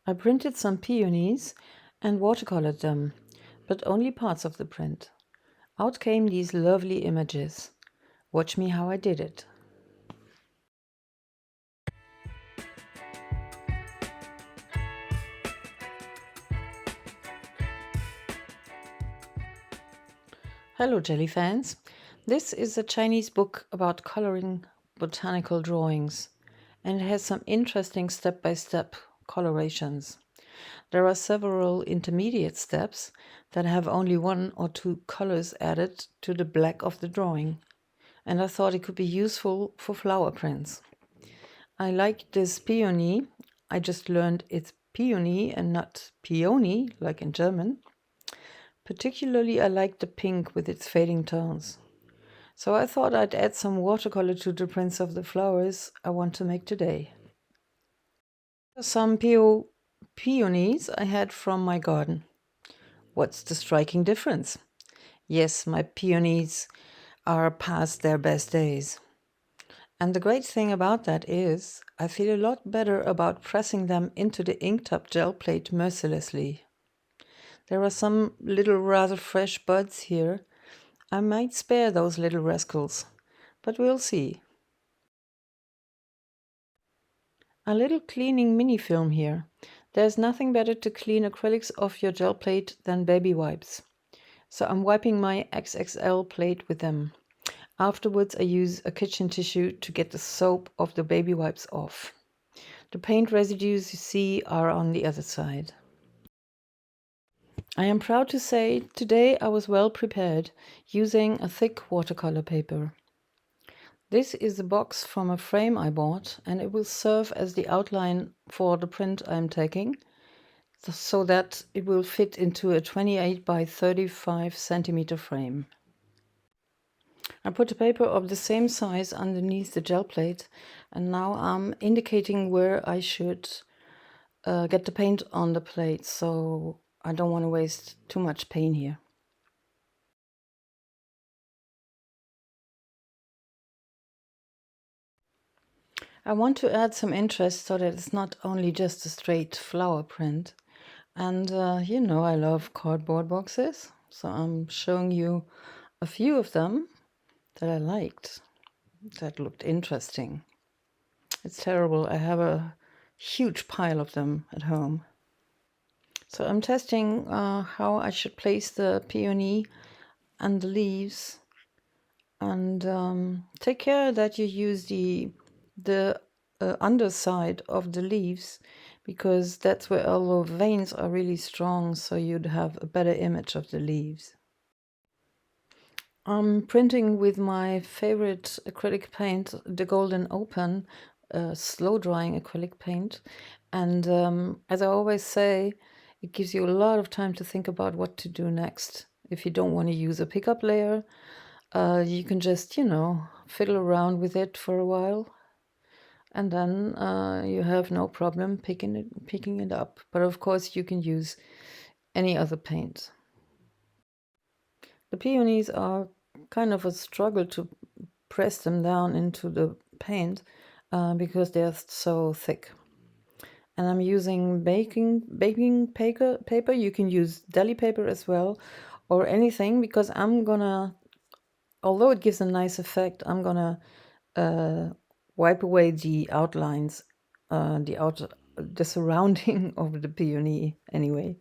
I printed some peonies and watercolored them, but only parts of the print. Out came these lovely images. Watch me how I did it. Hello Gelli fans. This is a Chinese book about coloring botanical drawings, and it has some interesting step-by-step colorations. There are several intermediate steps that have only 1 or 2 colors added to the black of the drawing, and I thought it could be useful for flower prints. I like this peony. I just learned it's peony and not peony like in German. Particularly I like the pink with its fading tones. So I thought I'd add some watercolor to the prints of the flowers I want to make today. Some peonies I had from my garden. What's the striking difference? Yes, my peonies are past their best days. And the great thing about that is I feel a lot better about pressing them into the ink-top gel plate mercilessly. There are some little rather fresh buds here. I might spare those little rascals, but we'll see. A little cleaning mini film here. There's nothing better to clean acrylics off your gel plate than baby wipes. So I'm wiping my XXL plate with them. Afterwards I use a kitchen tissue to get the soap of the baby wipes off. The paint residues you see are on the other side. I am proud to say today I was well prepared, using a thick watercolor paper. This is a box from a frame I bought, and it will serve as the outline for the print I'm taking, so that it will fit into a 28 by 35 centimeter frame. I put a paper of the same size underneath the gel plate, and now I'm indicating where I should get the paint on the plate, so I don't want to waste too much paint here. I want to add some interest so that it's not only just a straight flower print. And you know I love cardboard boxes, so I'm showing you a few of them that I liked, that looked interesting. It's terrible, I have a huge pile of them at home. So I'm testing how I should place the peony and the leaves, and take care that you use the underside of the leaves, because that's where all the veins are really strong, so you'd have a better image of the leaves. I'm printing with my favorite acrylic paint, the Golden Open, slow drying acrylic paint, and as I always say, it gives you a lot of time to think about what to do next. If you don't want to use a pickup layer, you can just, you know, fiddle around with it for a while, and then you have no problem picking it up. But of course you can use any other paint. The peonies are kind of a struggle to press them down into the paint because they're so thick. And I'm using baking paper. You can use deli paper as well, or anything, because I'm gonna, although it gives a nice effect, I'm gonna wipe away the outlines, the surrounding of the peony anyway.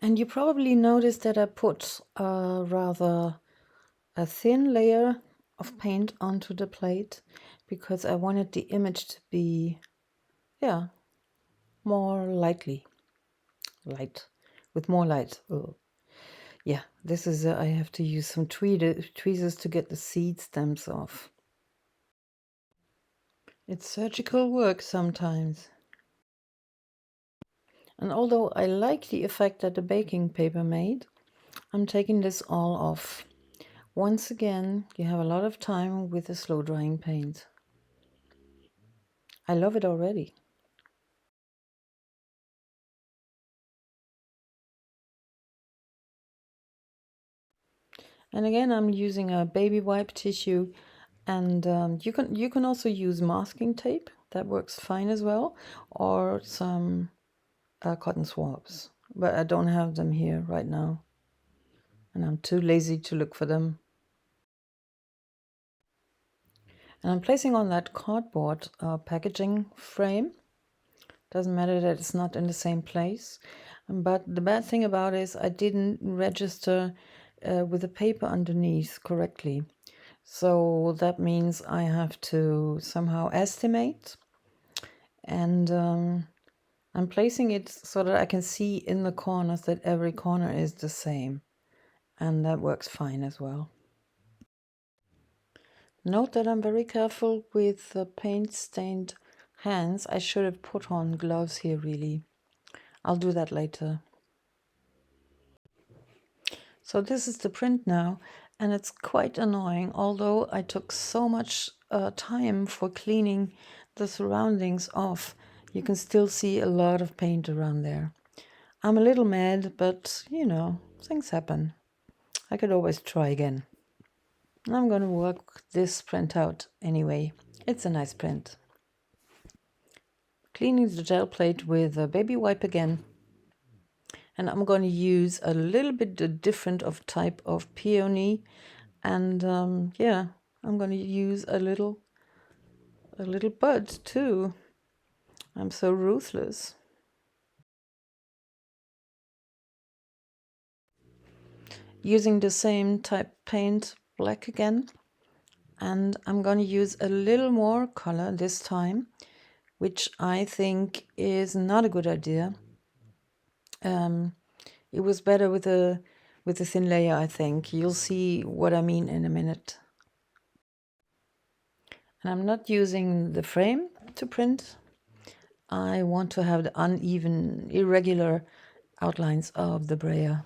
And you probably noticed that I put rather a thin layer of paint onto the plate, because I wanted the image to be, yeah, more light, with more light. Oh. Yeah, this is, I have to use some tweezers to get the seed stems off. It's surgical work sometimes. And although I like the effect that the baking paper made, I'm taking this all off. Once again, you have a lot of time with the slow drying paint. I love it already. And again, I'm using a baby wipe tissue, and you can also use masking tape. That works fine as well, or some cotton swabs, but I don't have them here right now, and I'm too lazy to look for them. And I'm placing on that cardboard packaging frame. Doesn't matter that it's not in the same place, but the bad thing about it is I didn't register with the paper underneath correctly. So that means I have to somehow estimate, and I'm placing it so that I can see in the corners that every corner is the same, and that works fine as well. Note that I'm very careful with the paint stained hands. I should have put on gloves here really. I'll do that later. So this is the print now, and it's quite annoying, although I took so much time for cleaning the surroundings off. You can still see a lot of paint around there. I'm a little mad, but you know, things happen. I could always try again. I'm gonna work this print out anyway. It's a nice print. Cleaning the gel plate with a baby wipe again. And I'm going to use a little bit different of type of peony, and yeah, I'm going to use a little bud too. I'm so ruthless. Using the same type paint, black again, and I'm going to use a little more color this time, which I think is not a good idea. It was better with a thin layer, I think. You'll see what I mean in a minute. And I'm not using the frame to print. I want to have the uneven, irregular outlines of the Brayer.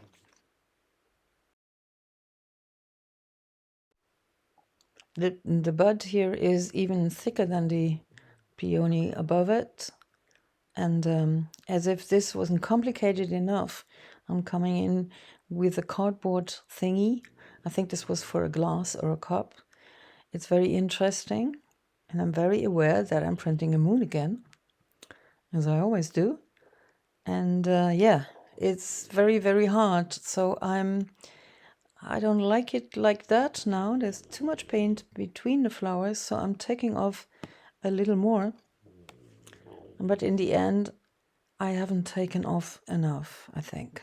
The bud here is even thicker than the peony above it. And as if this wasn't complicated enough, I'm coming in with a cardboard thingy. I think this was for a glass or a cup. It's very interesting, and I'm very aware that I'm printing a moon again, as I always do. And yeah, it's very, very hard. So I don't like it like that now. There's too much paint between the flowers, so I'm taking off a little more. But in the end, I haven't taken off enough, I think.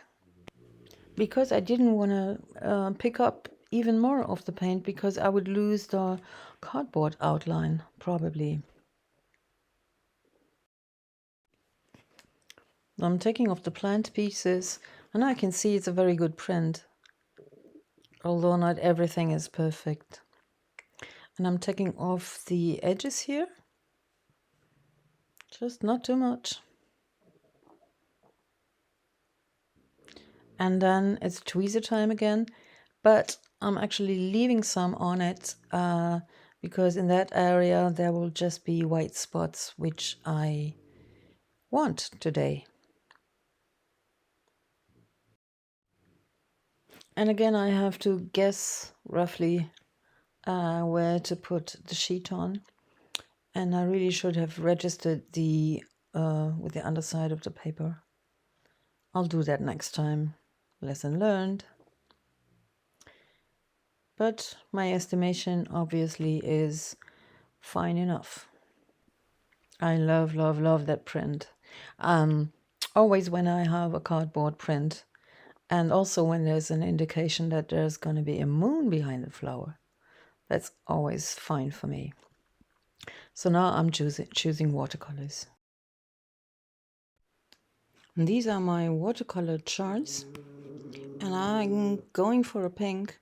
Because I didn't want to pick up even more of the paint, because I would lose the cardboard outline, probably. I'm taking off the plant pieces, and I can see it's a very good print, although not everything is perfect. And I'm taking off the edges here, just not too much. And then it's tweezer time again, but I'm actually leaving some on it because in that area there will just be white spots, which I want today. And again, I have to guess roughly where to put the sheet on, and I really should have registered the with the underside of the paper. I'll do that next time. Lesson learned. But my estimation obviously is fine enough. I love, love, love that print. Always when I have a cardboard print, and also when there's an indication that there's going to be a moon behind the flower, that's always fine for me. So now I'm choosing watercolors. And these are my watercolor charts, and I'm going for a pink.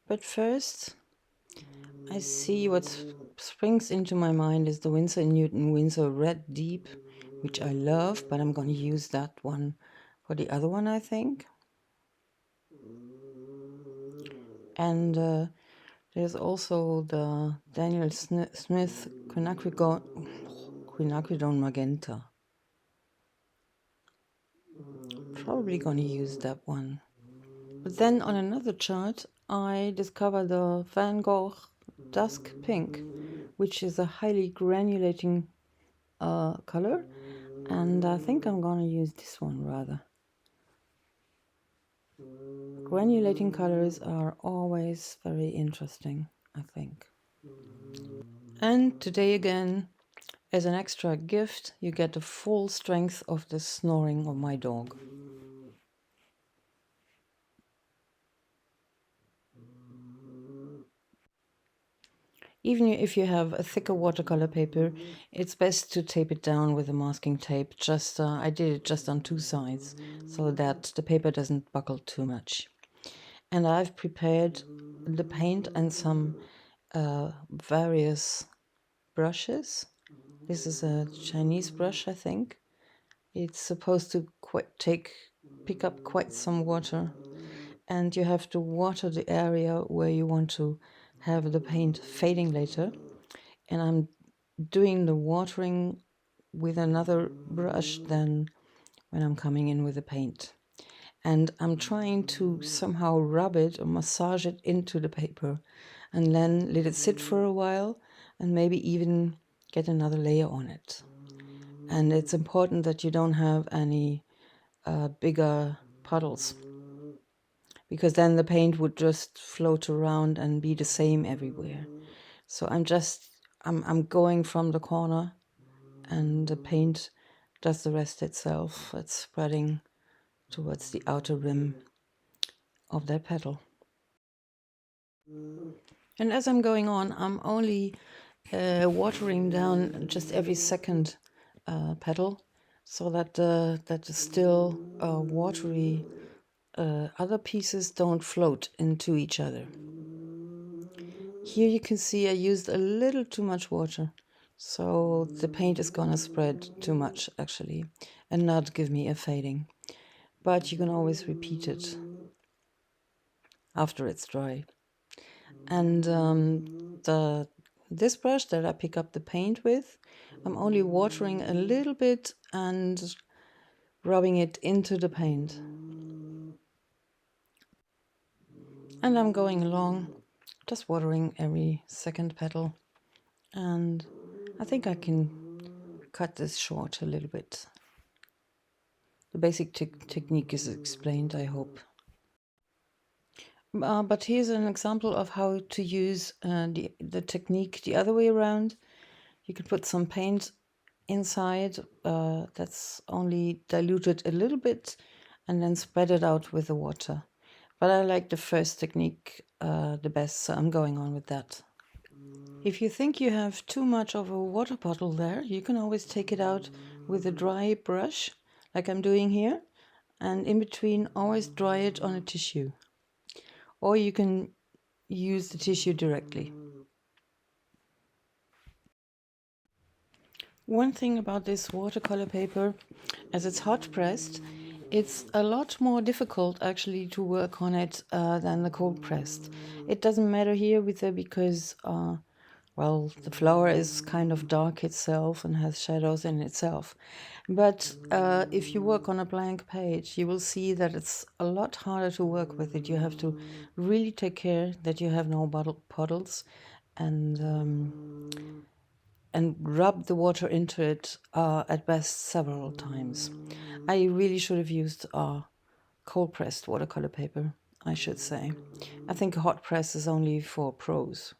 But first, I see what springs into my mind is the Winsor & Newton Winsor Red Deep, which I love, but I'm going to use that one for the other one, I think. And there's also the Daniel Smith Quinacridone Magenta. Probably going to use that one. But then on another chart, I discovered the Van Gogh Dusk Pink, which is a highly granulating color, And I think I'm going to use this one rather. Granulating colors are always very interesting, I think. And today again, as an extra gift, you get the full strength of the snoring of my dog. Even if you have a thicker watercolor paper, it's best to tape it down with a masking tape. I did it just on two sides, so that the paper doesn't buckle too much. And I've prepared the paint and some various brushes. This is a Chinese brush, I think. It's supposed to pick up quite some water, and you have to water the area where you want to have the paint fading later. And I'm doing the watering with another brush than when I'm coming in with the paint. And I'm trying to somehow rub it or massage it into the paper and then let it sit for a while and maybe even get another layer on it. And it's important that you don't have any bigger puddles, because then the paint would just float around and be the same everywhere. So I'm going from the corner, and the paint does the rest itself. It's spreading towards the outer rim of that petal. And as I'm going on, I'm only watering down just every second petal, so that the still watery other pieces don't float into each other. Here you can see I used a little too much water, so the paint is gonna spread too much actually and not give me a fading. But you can always repeat it after it's dry. And this brush that I pick up the paint with, I'm only watering a little bit and rubbing it into the paint. And I'm going along, just watering every second petal. And I think I can cut this short a little bit. The basic technique is explained, I hope. But here's an example of how to use the technique the other way around. You could put some paint inside that's only diluted a little bit and then spread it out with the water. But I like the first technique the best, so I'm going on with that. If you think you have too much of a water bottle there, you can always take it out with a dry brush, like I'm doing here, and in between always dry it on a tissue. Or you can use the tissue directly. One thing about this watercolor paper, as it's hot pressed, it's a lot more difficult actually to work on it than the cold pressed. It doesn't matter here because well, the flower is kind of dark itself and has shadows in itself. But if you work on a blank page, you will see that it's a lot harder to work with it. You have to really take care that you have no puddles, and rub the water into it at best several times. I really should have used cold pressed watercolor paper, I should say. I think a hot press is only for pros,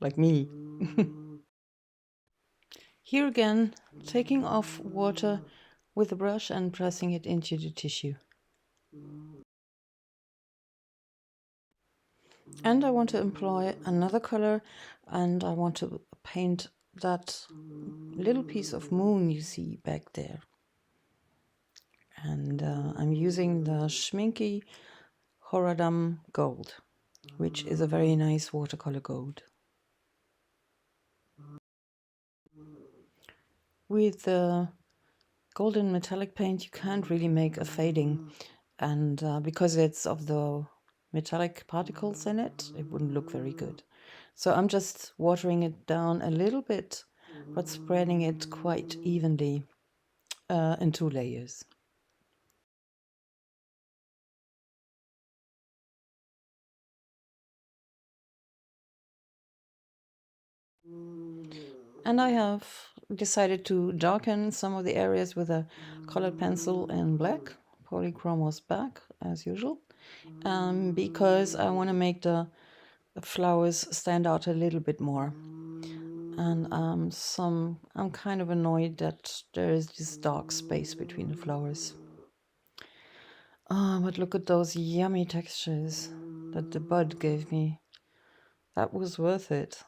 like me. Here again, taking off water with a brush and pressing it into the tissue. And I want to employ another color, and I want to paint that little piece of moon you see back there. And I'm using the Schmincke Horadam Gold, which is a very nice watercolor gold. With the golden metallic paint, you can't really make a fading, and because it's of the metallic particles in it, it wouldn't look very good. So I'm just watering it down a little bit, but spreading it quite evenly in 2 layers. And I have decided to darken some of the areas with a colored pencil in black, Polychromos black as usual, because I want to make the flowers stand out a little bit more. And I'm kind of annoyed that there is this dark space between the flowers. But look at those yummy textures that the bud gave me. That was worth it.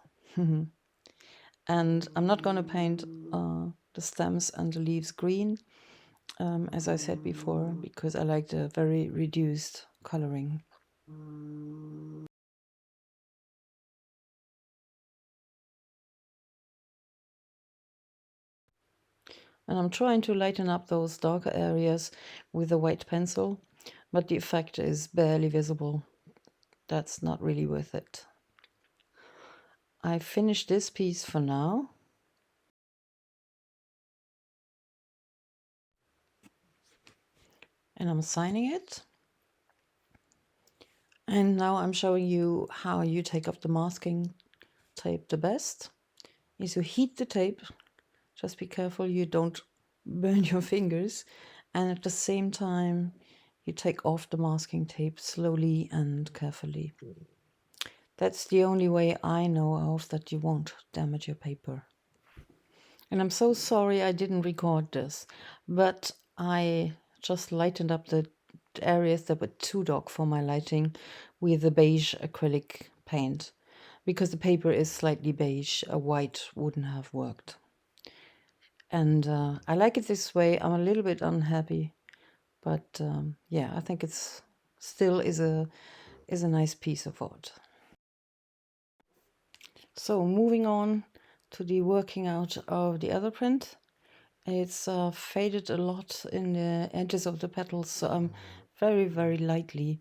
And I'm not going to paint the stems and the leaves green, as I said before, because I like the very reduced coloring. And I'm trying to lighten up those darker areas with a white pencil, but the effect is barely visible. That's not really worth it. I finished this piece for now. And I'm signing it. And now I'm showing you how you take off the masking tape the best. Is you heat the tape. Just be careful you don't burn your fingers. And at the same time, you take off the masking tape slowly and carefully. That's the only way I know of that you won't damage your paper. And I'm so sorry I didn't record this, but I just lightened up the areas that were too dark for my lighting with the beige acrylic paint, because the paper is slightly beige. A white wouldn't have worked. And I like it this way. I'm a little bit unhappy, but yeah, I think it's still is a nice piece of art. So moving on to the working out of the other print. It's faded a lot in the edges of the petals, so I'm very lightly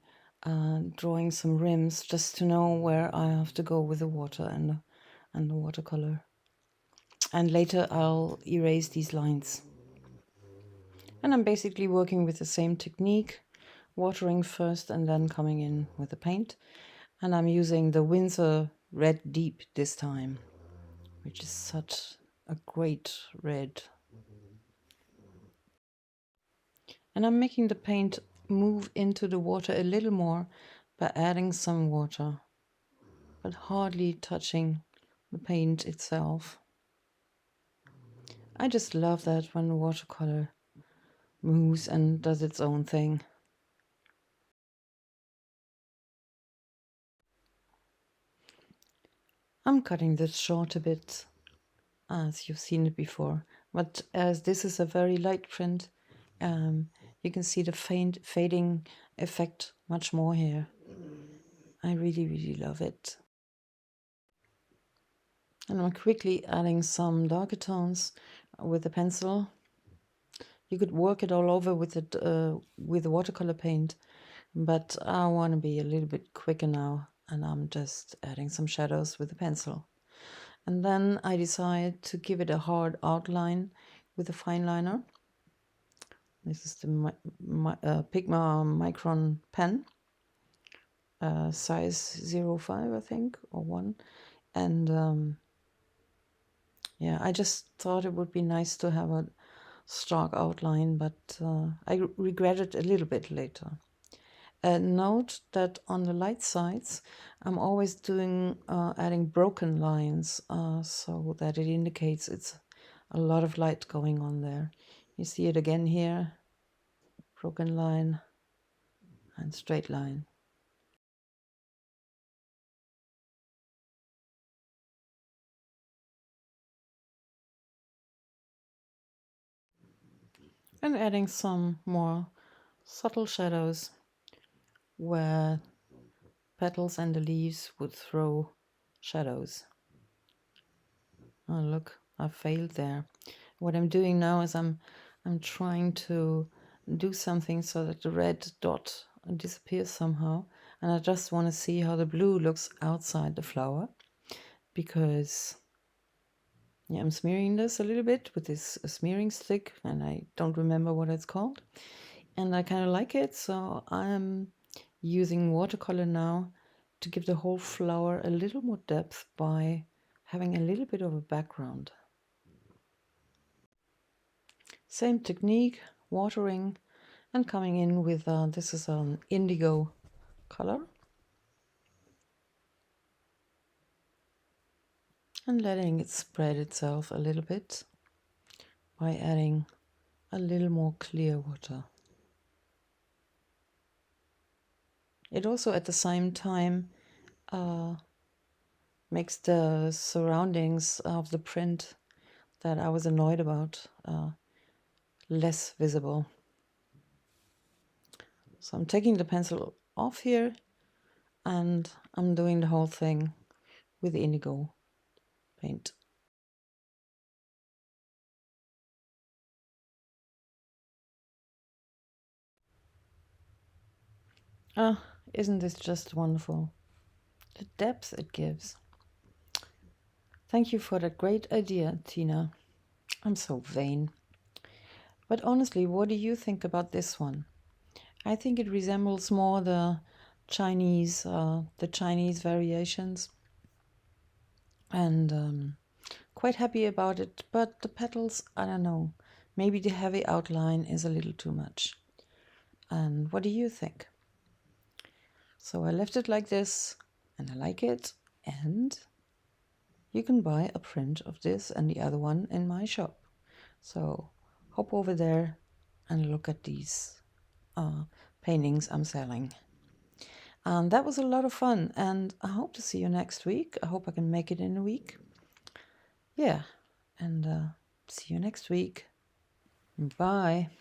drawing some rims just to know where I have to go with the water and the watercolor. And later I'll erase these lines. And I'm basically working with the same technique, watering first and then coming in with the paint. And I'm using the Winsor Red Deep this time, which is such a great red. And I'm making the paint move into the water a little more by adding some water, but hardly touching the paint itself. I just love that when the watercolor moves and does its own thing. I'm cutting this short a bit, as you've seen it before, but as this is a very light print, you can see the fading effect much more here. I really love it. And I'm quickly adding some darker tones with the pencil. You could work it all over with it with the watercolor paint, but I want to be a little bit quicker now, and I'm just adding some shadows with the pencil. And then I decide to give it a hard outline with a fine liner. This is the Pigma Micron pen, size 0.5, I think, or 1. And yeah, I just thought it would be nice to have a stark outline, but I regret it a little bit later. Note that on the light sides, I'm always doing adding broken lines so that it indicates it's a lot of light going on there. You see it again here, broken line and straight line. And adding some more subtle shadows where petals and the leaves would throw shadows. Oh look, I failed there. What I'm doing now is I'm trying to do something so that the red dot disappears somehow, and I just want to see how the blue looks outside the flower, because yeah, I'm smearing this a little bit with this smearing stick, and I don't remember what it's called, and I kind of like it, so I'm using watercolor now to give the whole flower a little more depth by having a little bit of a background. Same technique, watering and coming in with, this is an indigo color. And letting it spread itself a little bit by adding a little more clear water. It also at the same time makes the surroundings of the print that I was annoyed about less visible. So I'm taking the pencil off here and I'm doing the whole thing with indigo paint. Ah, isn't this just wonderful? The depth it gives. Thank you for that great idea, Tina. I'm so vain. But honestly, what do you think about this one? I think it resembles more the Chinese variations. And quite happy about it, but the petals, I don't know. Maybe the heavy outline is a little too much. And what do you think? So I left it like this, and I like it, and you can buy a print of this and the other one in my shop. So hop over there and look at these paintings I'm selling. And that was a lot of fun, and I hope to see you next week. I hope I can make it in a week. Yeah, and see you next week. Bye.